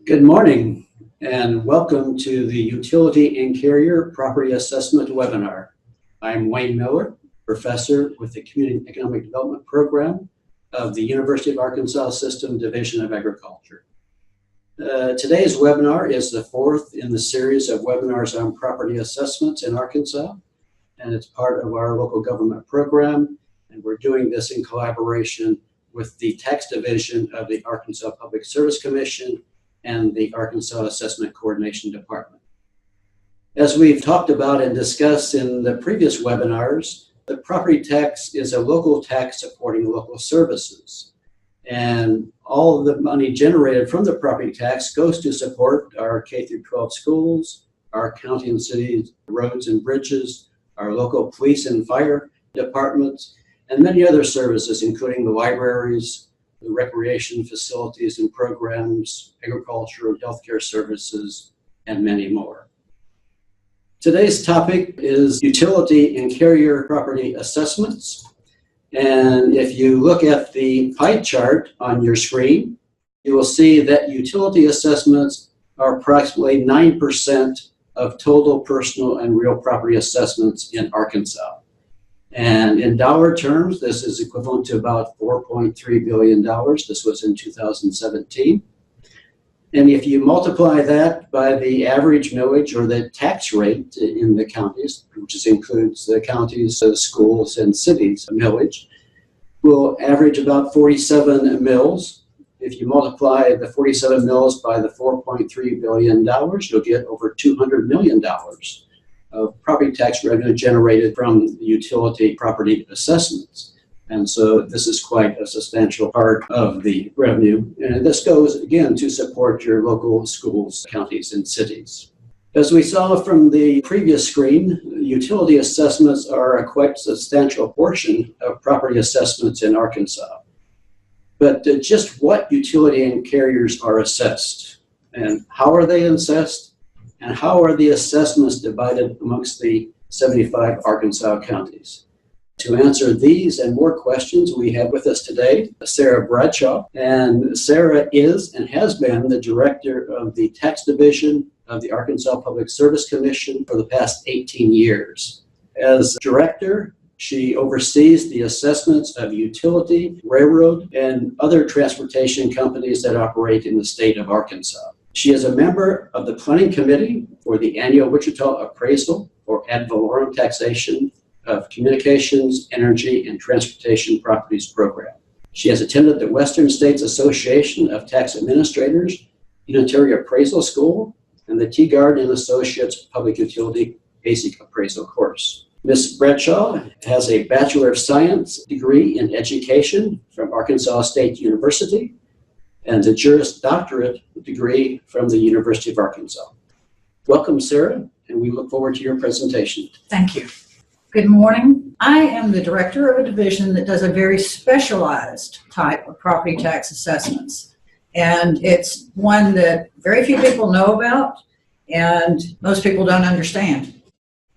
Good morning and welcome to the Utility and Carrier Property Assessment webinar. I'm Wayne Miller, professor with the Community Economic Development Program of the University of Arkansas System Division of Agriculture. Today's webinar is the fourth in the series of webinars on property assessments in Arkansas, and it's part of our local government program, and we're doing this in collaboration with the Tax Division of the Arkansas Public Service Commission and the Arkansas Assessment Coordination Department. As we've talked about and discussed in the previous webinars, the property tax is a local tax supporting local services. And all of the money generated from the property tax goes to support our K through 12 schools, our county and city roads and bridges, our local police and fire departments, and many other services, including the libraries, the recreation facilities and programs, agriculture and healthcare services, and many more. Today's topic is utility and carrier property assessments. And if you look at the pie chart on your screen, you will see that utility assessments are approximately 9% of total personal and real property assessments in Arkansas. And in dollar terms, this is equivalent to about $4.3 billion. This was in 2017. And if you multiply that by the average millage or the tax rate in the counties, which includes the counties, schools, and cities millage, will average about 47 mills. If you multiply the 47 mills by the $4.3 billion, you'll get over $200 million of property tax revenue generated from the utility property assessments. And so this is quite a substantial part of the revenue. And this goes, again, to support your local schools, counties, and cities. As we saw from the previous screen, utility assessments are a quite substantial portion of property assessments in Arkansas. But just what utility and carriers are assessed, and how are they assessed? And how are the assessments divided amongst the 75 Arkansas counties? To answer these and more questions, we have with us today Sarah Bradshaw. And Sarah is and has been the director of the Tax Division of the Arkansas Public Service Commission for the past 18 years. As director, she oversees the assessments of utility, railroad, and other transportation companies that operate in the state of Arkansas. She is a member of the Planning Committee for the annual Wichita Appraisal for ad valorem taxation of communications, energy, and transportation properties program. She has attended the Western States Association of Tax Administrators Unitary Appraisal School and the Teagard and Associates Public Utility Basic Appraisal course. Ms. Bradshaw has a Bachelor of Science degree in Education from Arkansas State University and a Juris Doctorate degree from the University of Arkansas. Welcome, Sarah, and we look forward to your presentation. Thank you. Good morning. I am the director of a division that does a very specialized type of property tax assessments. And it's one that very few people know about and most people don't understand.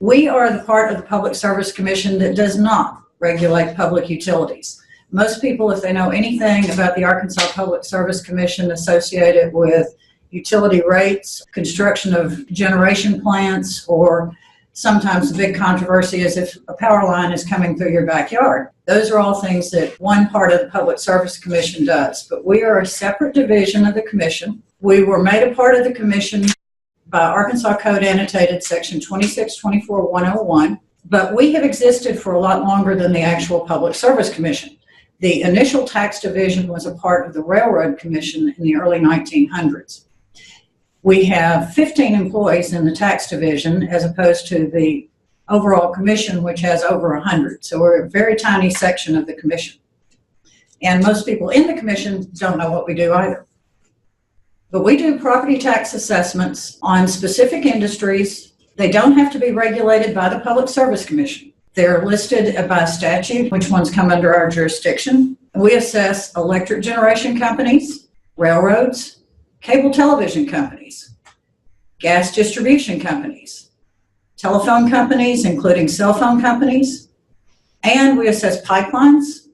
We are the part of the Public Service Commission that does not regulate public utilities. Most people, if they know anything about the Arkansas Public Service Commission, associate it with utility rates, construction of generation plants, or sometimes the big controversy is if a power line is coming through your backyard. Those are all things that one part of the Public Service Commission does. But we are a separate division of the commission. We were made a part of the commission by Arkansas Code Annotated Section 2624101, but we have existed for a lot longer than the actual Public Service Commission. The initial tax division was a part of the Railroad Commission in the early 1900s. We have 15 employees in the tax division as opposed to the overall commission, which has over 100. So we're a very tiny section of the commission. And most people in the commission don't know what we do either. But we do property tax assessments on specific industries. They don't have to be regulated by the Public Service Commission. They're listed by statute, which ones come under our jurisdiction. We assess electric generation companies, railroads, cable television companies, gas distribution companies, telephone companies, including cell phone companies, and we assess pipelines,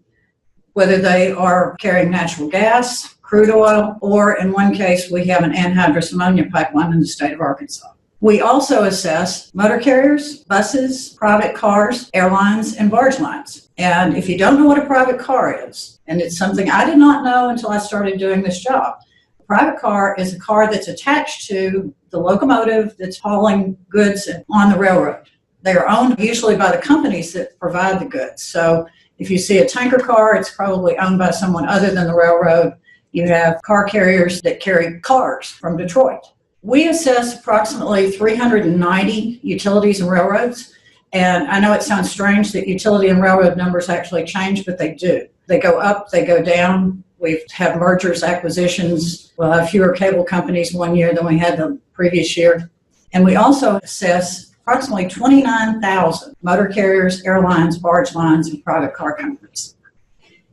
whether they are carrying natural gas, crude oil, or in one case, we have an anhydrous ammonia pipeline in the state of Arkansas. We also assess motor carriers, buses, private cars, airlines, and barge lines. And if you don't know what a private car is, and it's something I did not know until I started doing this job, a private car is a car that's attached to the locomotive that's hauling goods on the railroad. They are owned usually by the companies that provide the goods. So if you see a tanker car, it's probably owned by someone other than the railroad. You have car carriers that carry cars from Detroit. We assess approximately 390 utilities and railroads. And I know it sounds strange that utility and railroad numbers actually change, but they do. They go up, they go down. We've had mergers, acquisitions. We'll have fewer cable companies one year than we had the previous year. And we also assess approximately 29,000 motor carriers, airlines, barge lines, and private car companies.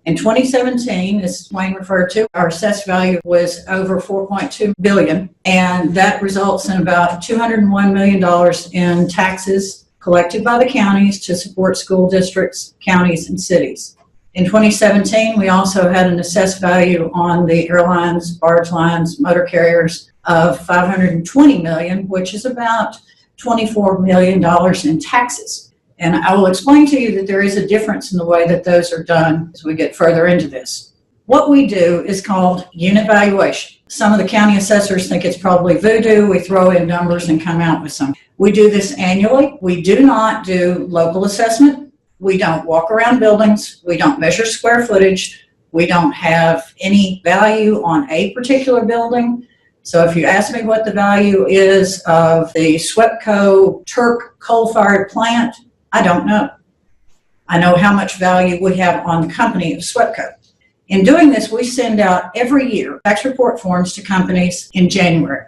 In 2017, as Wayne referred to, our assessed value was over $4.2 billion, and that results in about $201 million in taxes collected by the counties to support school districts, counties, and cities. In 2017, we also had an assessed value on the airlines, barge lines, motor carriers of $520 million, which is about $24 million in taxes. And I will explain to you that there is a difference in the way that those are done as we get further into this. What we do is called unit valuation. Some of the county assessors think it's probably voodoo. We throw in numbers and come out with some. We do this annually. We do not do local assessment. We don't walk around buildings. We don't measure square footage. We don't have any value on a particular building. So if you ask me what the value is of the SWEPCO Turk coal-fired plant, I don't know. I know how much value we have on the company of SWEPCO. In doing this, we send out every year tax report forms to companies in January.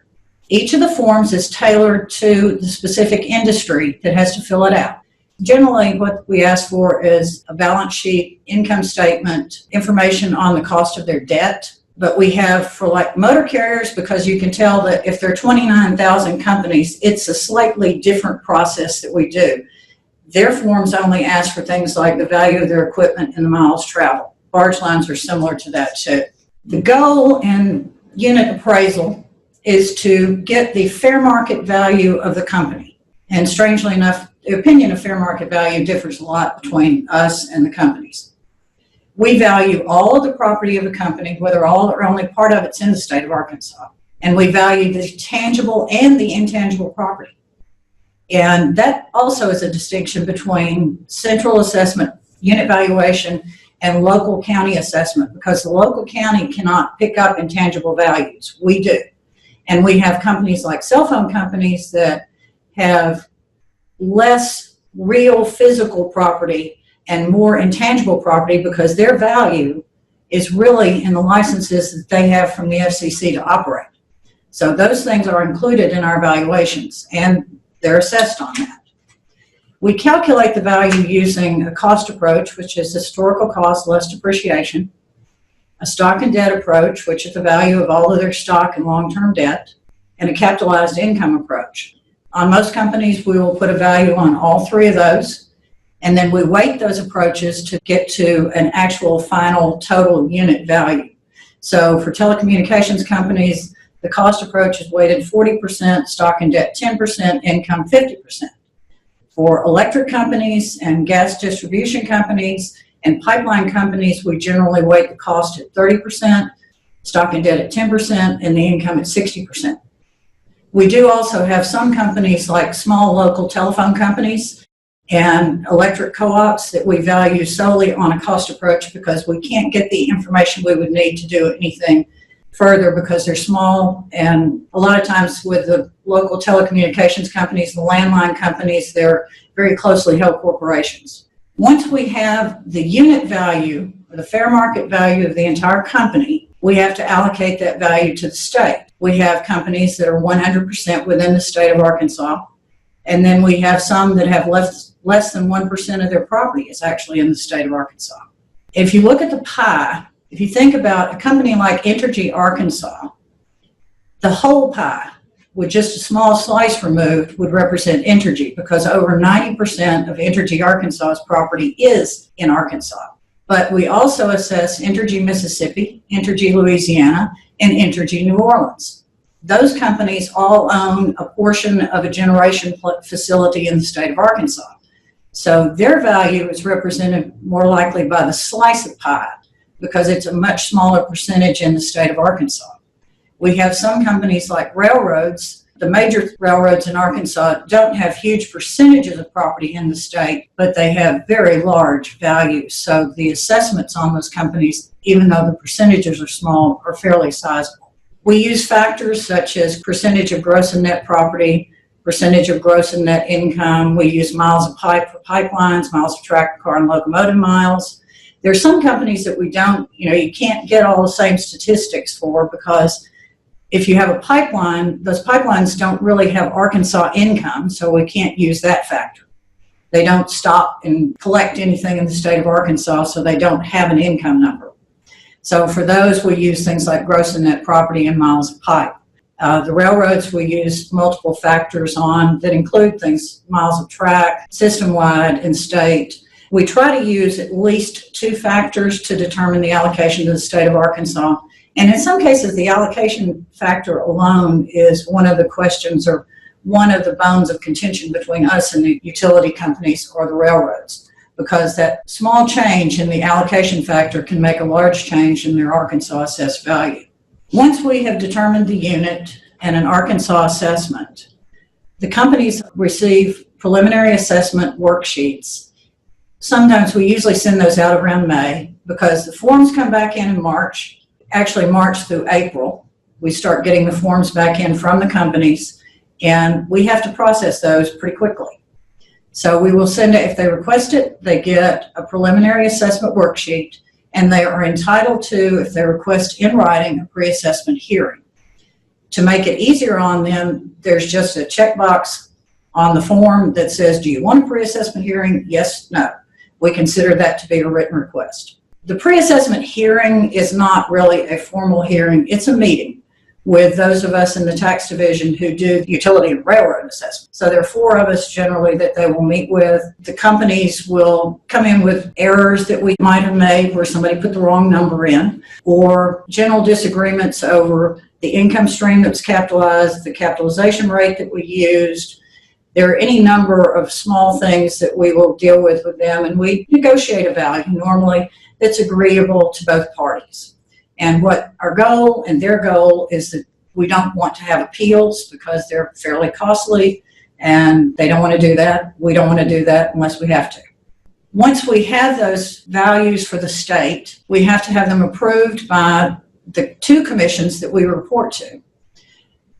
Each of the forms is tailored to the specific industry that has to fill it out. Generally, what we ask for is a balance sheet, income statement, information on the cost of their debt. But we have for like motor carriers, because you can tell that if there are 29,000 companies, it's a slightly different process that we do. Their forms only ask for things like the value of their equipment and the miles traveled. Barge lines are similar to that too. The goal in unit appraisal is to get the fair market value of the company. And strangely enough, the opinion of fair market value differs a lot between us and the companies. We value all of the property of a company, whether all or only part of it's in the state of Arkansas. And we value the tangible and the intangible property. And that also is a distinction between central assessment, unit valuation, and local county assessment, because the local county cannot pick up intangible values. We do. And we have companies like cell phone companies that have less real physical property and more intangible property because their value is really in the licenses that they have from the FCC to operate. So those things are included in our valuations, and they're assessed on that. We calculate the value using a cost approach, which is historical cost less depreciation, a stock and debt approach, which is the value of all of their stock and long-term debt, and a capitalized income approach. On most companies, we will put a value on all three of those, and then we weight those approaches to get to an actual final total unit value. So for telecommunications companies, the cost approach is weighted 40%, stock and debt 10%, income 50%. For electric companies and gas distribution companies and pipeline companies, we generally weight the cost at 30%, stock and debt at 10%, and the income at 60%. We do also have some companies like small local telephone companies and electric co-ops that we value solely on a cost approach because we can't get the information we would need to do anything further because they're small, and a lot of times with the local telecommunications companies, the landline companies, they're very closely held corporations. Once we have the unit value, or the fair market value of the entire company, we have to allocate that value to the state. We have companies that are 100% within the state of Arkansas, and then we have some that have less than 1% of their property is actually in the state of Arkansas. If you look at the pie, if you think about a company like Entergy Arkansas, the whole pie, with just a small slice removed, would represent Entergy because over 90% of Entergy Arkansas's property is in Arkansas. But we also assess Entergy Mississippi, Entergy Louisiana, and Entergy New Orleans. Those companies all own a portion of a generation facility in the state of Arkansas. So their value is represented more likely by the slice of pie because it's a much smaller percentage in the state of Arkansas. We have some companies like railroads. The major railroads in Arkansas don't have huge percentages of property in the state, but they have very large values. So the assessments on those companies, even though the percentages are small, are fairly sizable. We use factors such as percentage of gross and net property, percentage of gross and net income. We use miles of pipe for pipelines, miles of track, car, and locomotive miles. There are some companies that we don't, you can't get all the same statistics for because if you have a pipeline, those pipelines don't really have Arkansas income, so we can't use that factor. They don't stop and collect anything in the state of Arkansas, so they don't have an income number. So for those, we use things like gross and net property and miles of pipe. The railroads, we use multiple factors on that include things, miles of track, system-wide and state. We try to use at least 2 factors to determine the allocation to the state of Arkansas. And in some cases, the allocation factor alone is one of the questions or one of the bones of contention between us and the utility companies or the railroads, because that small change in the allocation factor can make a large change in their Arkansas assessed value. Once we have determined the unit and an Arkansas assessment, the companies receive preliminary assessment worksheets. Sometimes we usually send those out around May because the forms come back in March. Actually March through April, we start getting the forms back in from the companies, and we have to process those pretty quickly. So we will send it, if they request it, they get a preliminary assessment worksheet, and they are entitled to, if they request in writing, a pre-assessment hearing. To make it easier on them, there's just a checkbox on the form that says, do you want a pre-assessment hearing? Yes, no. We consider that to be a written request. The pre-assessment hearing is not really a formal hearing. It's a meeting with those of us in the tax division who do the utility and railroad assessment. So there are 4 of us generally that they will meet with. The companies will come in with errors that we might have made where somebody put the wrong number in, or general disagreements over the income stream that was capitalized, the capitalization rate that we used. There are any number of small things that we will deal with them, and we negotiate a value normally that's agreeable to both parties. And what our goal and their goal is that we don't want to have appeals because they're fairly costly and they don't want to do that. We don't want to do that unless we have to. Once we have those values for the state, we have to have them approved by the 2 commissions that we report to.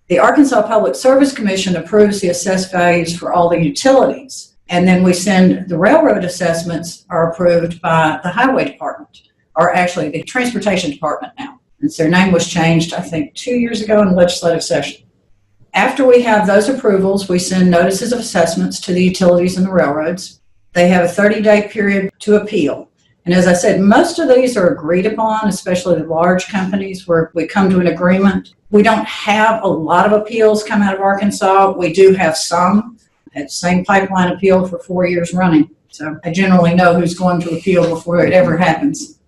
The Arkansas Public Service Commission approves the assessed values for all the utilities. And then we send the railroad assessments are approved by the highway department, or actually the transportation department now. And so their name was changed, I think, 2 years ago in legislative session. After we have those approvals, we send notices of assessments to the utilities and the railroads. They have a 30-day period to appeal. And as I said, most of these are agreed upon, especially the large companies where we come to an agreement. We don't have a lot of appeals come out of Arkansas. We do have some. That same pipeline appeal for 4 years running. So I generally know who's going to appeal before it ever happens.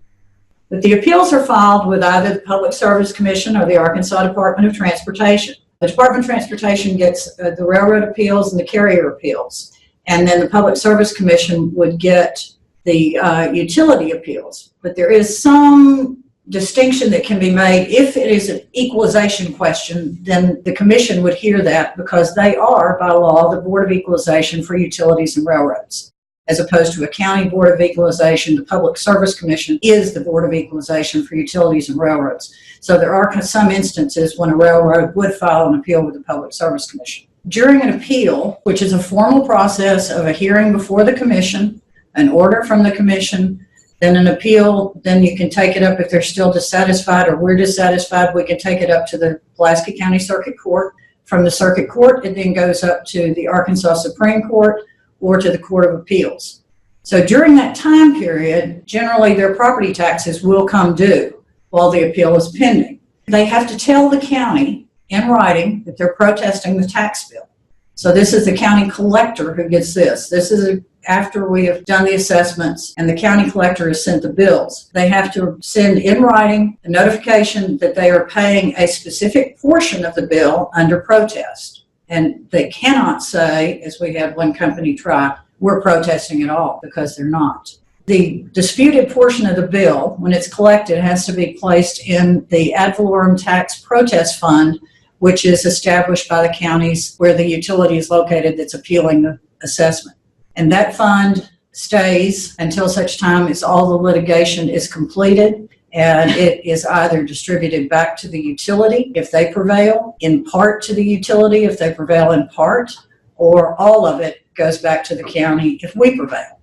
But the appeals are filed with either the Public Service Commission or the Arkansas Department of Transportation. The Department of Transportation gets the railroad appeals and the carrier appeals. And then the Public Service Commission would get the utility appeals. But there is some distinction that can be made. If it is an equalization question, then the commission would hear that because they are, by law, the Board of Equalization for utilities and railroads. As opposed to a county Board of Equalization, the Public Service Commission is the Board of Equalization for utilities and railroads. So there are some instances when a railroad would file an appeal with the Public Service Commission. During an appeal, which is a formal process of a hearing before the commission, an order from the commission, then an appeal, then you can take it up if they're still dissatisfied or we're dissatisfied, we can take it up to the Pulaski County Circuit Court. From the Circuit Court, it then goes up to the Arkansas Supreme Court or to the Court of Appeals. So during that time period, generally their property taxes will come due while the appeal is pending. They have to tell the county in writing that they're protesting the tax bill. So this is the county collector who gets this. This is after we have done the assessments and the county collector has sent the bills. They have to send in writing a notification that they are paying a specific portion of the bill under protest. And they cannot say, as we had one company try, we're protesting at all, because they're not. The disputed portion of the bill, when it's collected, has to be placed in the ad valorem tax protest fund, which is established by the counties where the utility is located that's appealing the assessment. And that fund stays until such time as all the litigation is completed, and it is either distributed back to the utility if they prevail, in part to the utility if they prevail in part, or all of it goes back to the county if we prevail.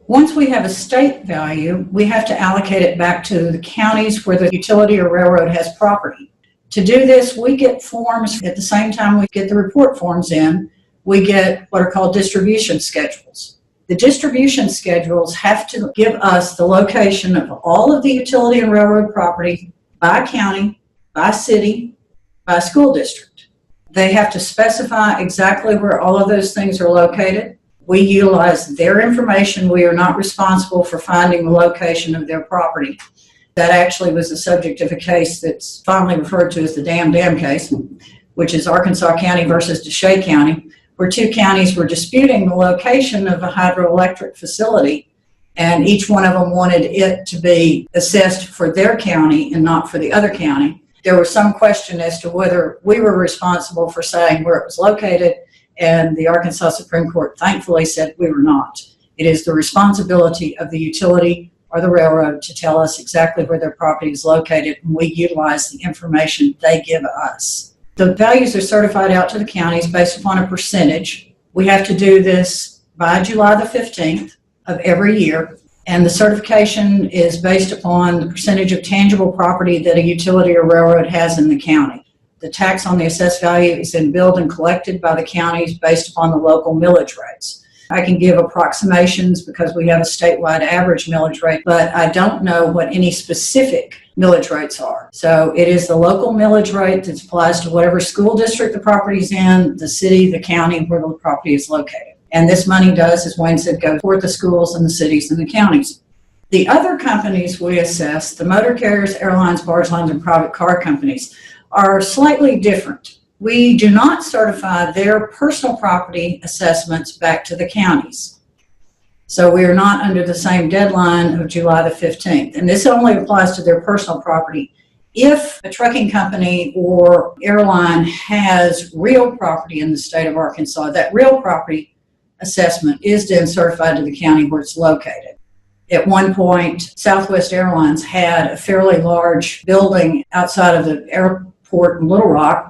Once we have a state value, we have to allocate it back to the counties where the utility or railroad has property. To do this, we get forms at the same time we get the report forms in. We get what are called distribution schedules. The distribution schedules have to give us the location of all of the utility and railroad property by county, by city, by school district. They have to specify exactly where all of those things are located. We utilize their information. We are not responsible for finding the location of their property. That actually was the subject of a case that's fondly referred to as the dam case, which is Arkansas County versus DeShay County, where two counties were disputing the location of a hydroelectric facility, and each one of them wanted it to be assessed for their county and not for the other county. There was some question as to whether we were responsible for saying where it was located, and the Arkansas Supreme Court thankfully said we were not. It is the responsibility of the utility or the railroad to tell us exactly where their property is located, and we utilize the information they give us. The values are certified out to the counties based upon a percentage. We have to do this by July the 15th of every year, and the certification is based upon the percentage of tangible property that a utility or railroad has in the county. The tax on the assessed value is then billed and collected by the counties based upon the local millage rates. I can give approximations because we have a statewide average millage rate, but I don't know what any specific millage rates are. So it is the local millage rate that applies to whatever school district the property is in, the city, the county where the property is located. And this money does, as Wayne said, go toward the schools and the cities and the counties. The other companies we assess, the motor carriers, airlines, barge lines, and private car companies, are slightly different. We do not certify their personal property assessments back to the counties. So we are not under the same deadline of July the 15th. And this only applies to their personal property. If a trucking company or airline has real property in the state of Arkansas, that real property assessment is then certified to the county where it's located. At one point, Southwest Airlines had a fairly large building outside of the airport in Little Rock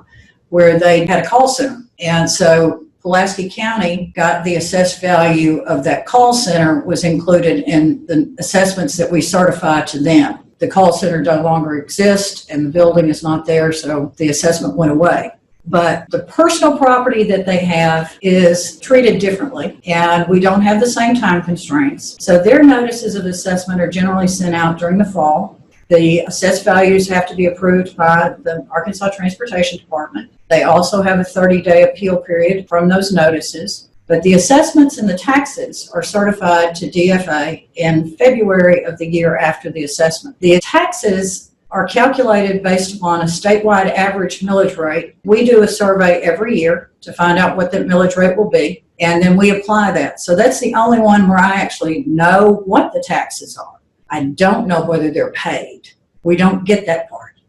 where they had a call center. And so Pulaski County got the assessed value of that call center was included in the assessments that we certified to them. The call center no longer exists and the building is not there, so the assessment went away. But the personal property that they have is treated differently, and we don't have the same time constraints. So their notices of assessment are generally sent out during the fall. The assessed values have to be approved by the Arkansas Transportation Department. They also have a 30-day appeal period from those notices. But the assessments and the taxes are certified to DFA in February of the year after the assessment. The taxes are calculated based upon a statewide average millage rate. We do a survey every year to find out what that millage rate will be, and then we apply that. So that's the only one where I actually know what the taxes are. I don't know whether they're paid. We don't get that part.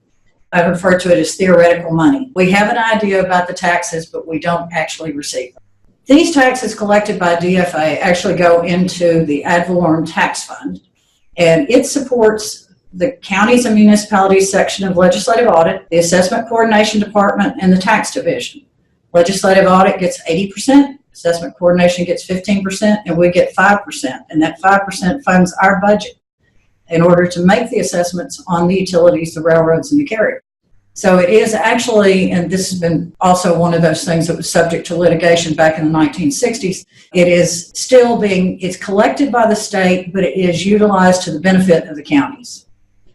I refer to it as theoretical money. We have an idea about the taxes, but we don't actually receive them. These taxes collected by DFA actually go into the ad valorem tax fund, and it supports the counties and municipalities section of legislative audit, the assessment coordination department, and the tax division. Legislative audit gets 80%, assessment coordination gets 15%, and we get 5%, and that 5% funds our budget in order to make the assessments on the utilities, the railroads, and the carrier. So it is actually, and this has been also one of those things that was subject to litigation back in the 1960s, it is still it's collected by the state, but it is utilized to the benefit of the counties.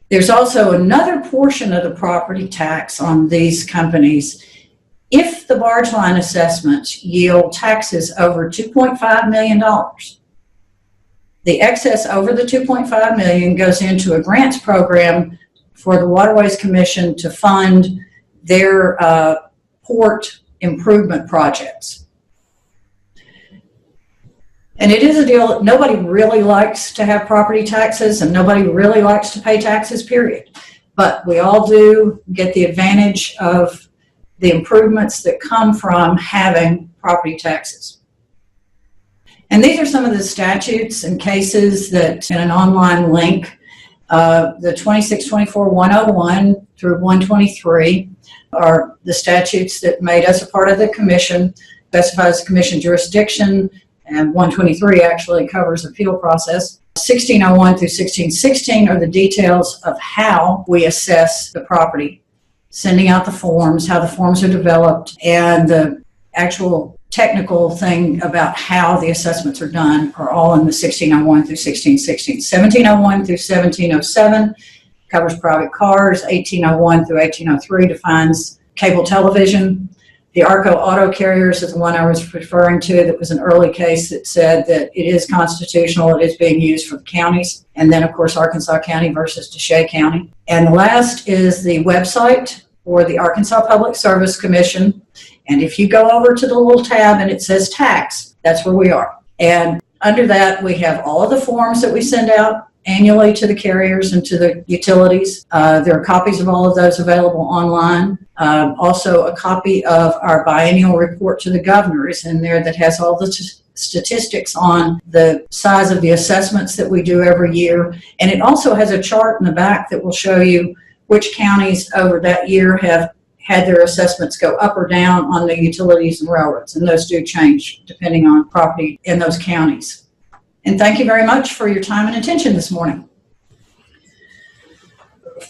There's also another portion of the property tax on these companies If the barge line assessments yield taxes over $2.5 million, the excess over the $2.5 million goes into a grants program for the Waterways Commission to fund their port improvement projects. And it is a deal that nobody really likes to have property taxes, and nobody really likes to pay taxes, period. But we all do get the advantage of the improvements that come from having property taxes. And these are some of the statutes and cases that in an online link, the 2624-101 through 123 are the statutes that made us a part of the commission, specifies the commission jurisdiction, and 123 actually covers appeal process. 1601 through 1616 are the details of how we assess the property, sending out the forms, how the forms are developed, and the actual technical thing about how the assessments are done are all in the 1601 through 1616. 1701 through 1707 covers private cars. 1801 through 1803 defines cable television. The ARCO auto carriers is the one I was referring to that was an early case that said that it is constitutional, it is being used for the counties. And then, of course, Arkansas County versus DeShay County. And the last is the website for the Arkansas Public Service Commission. And if you go over to the little tab and it says tax, that's where we are. And under that, we have all of the forms that we send out annually to the carriers and to the utilities. There are copies of all of those available online. Also, a copy of our biennial report to the governor is in there that has all the statistics on the size of the assessments that we do every year. And it also has a chart in the back that will show you which counties over that year have had their assessments go up or down on the utilities and railroads. And those do change depending on property in those counties. And thank you very much for your time and attention this morning.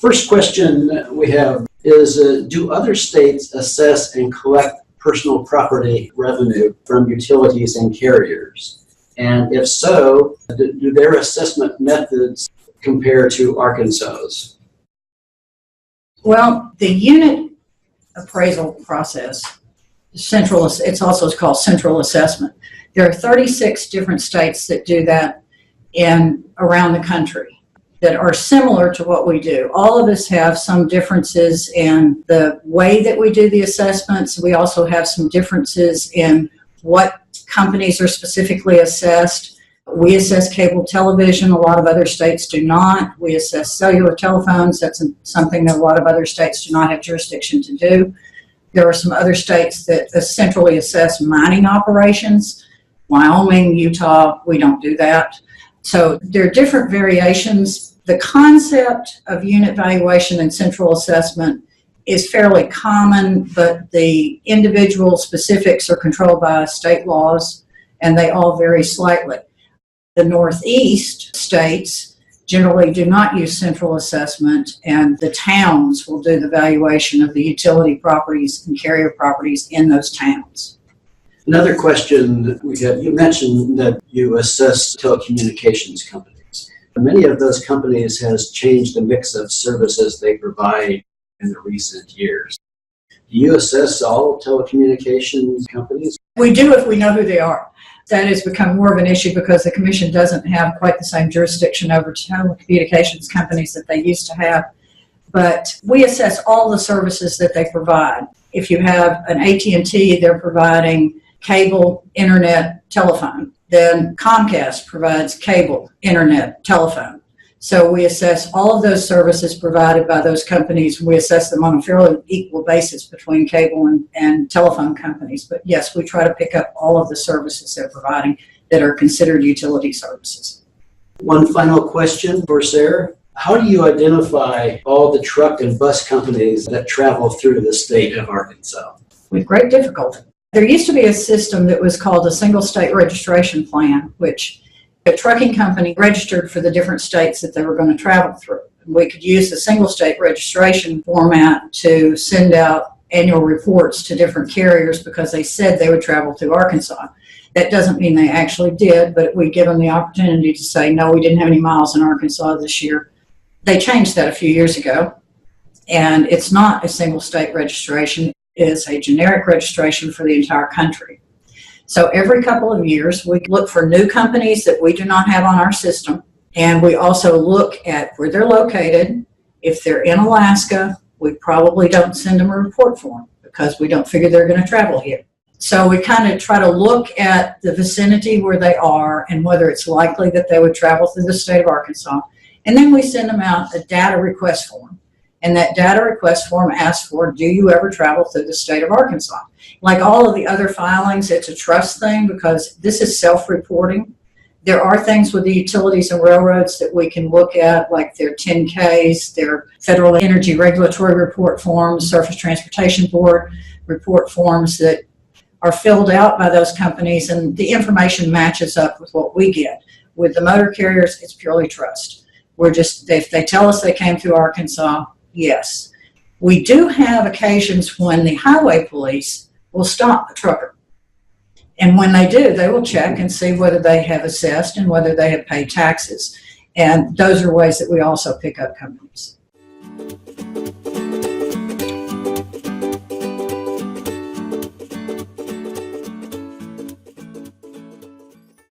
First question we have is, do other states assess and collect personal property revenue from utilities and carriers? And if so, do their assessment methods compare to Arkansas's? Well, the unit appraisal process, it's also called central assessment. There are 36 different states that do that around the country that are similar to what we do. All of us have some differences in the way that we do the assessments. We also have some differences in what companies are specifically assessed. We assess cable television. A lot of other states do not. We assess cellular telephones. That's something that a lot of other states do not have jurisdiction to do. There are some other states that centrally assess mining operations. Wyoming, Utah, we don't do that. So there are different variations. The concept of unit valuation and central assessment is fairly common, but the individual specifics are controlled by state laws, and they all vary slightly. The Northeast states generally do not use central assessment, and the towns will do the valuation of the utility properties and carrier properties in those towns. Another question that we get, you mentioned that you assess telecommunications companies. Many of those companies has changed the mix of services they provide in the recent years. Do you assess all telecommunications companies? We do if we know who they are. That has become more of an issue because the commission doesn't have quite the same jurisdiction over telecommunications companies that they used to have. But we assess all the services that they provide. If you have an AT&T, they're providing cable, internet, telephone. Then Comcast provides cable, internet, telephone. So we assess all of those services provided by those companies. We assess them on a fairly equal basis between cable and telephone companies. But yes, we try to pick up all of the services they're providing that are considered utility services. One final question for Sarah. How do you identify all the truck and bus companies that travel through the state of Arkansas? With great difficulty. There used to be a system that was called a single state registration plan, which a trucking company registered for the different states that they were going to travel through. We could use the single state registration format to send out annual reports to different carriers because they said they would travel through Arkansas. That doesn't mean they actually did, but we give them the opportunity to say, no, we didn't have any miles in Arkansas this year. They changed that a few years ago, and it's not a single state registration. is a generic registration for the entire country. So every couple of years, we look for new companies that we do not have on our system, and we also look at where they're located. If they're in Alaska, we probably don't send them a report form because we don't figure they're going to travel here. So we kind of try to look at the vicinity where they are and whether it's likely that they would travel through the state of Arkansas. And then we send them out a data request form. And that data request form asks for, do you ever travel through the state of Arkansas? Like all of the other filings, it's a trust thing because this is self-reporting. There are things with the utilities and railroads that we can look at, like their 10Ks, their Federal Energy Regulatory Report forms, Surface Transportation Board report forms that are filled out by those companies, and the information matches up with what we get. With the motor carriers, it's purely trust. We're just, if they tell us they came through Arkansas, yes. We do have occasions when the highway police will stop a trucker. And when they do, they will check and see whether they have assessed and whether they have paid taxes. And those are ways that we also pick up companies.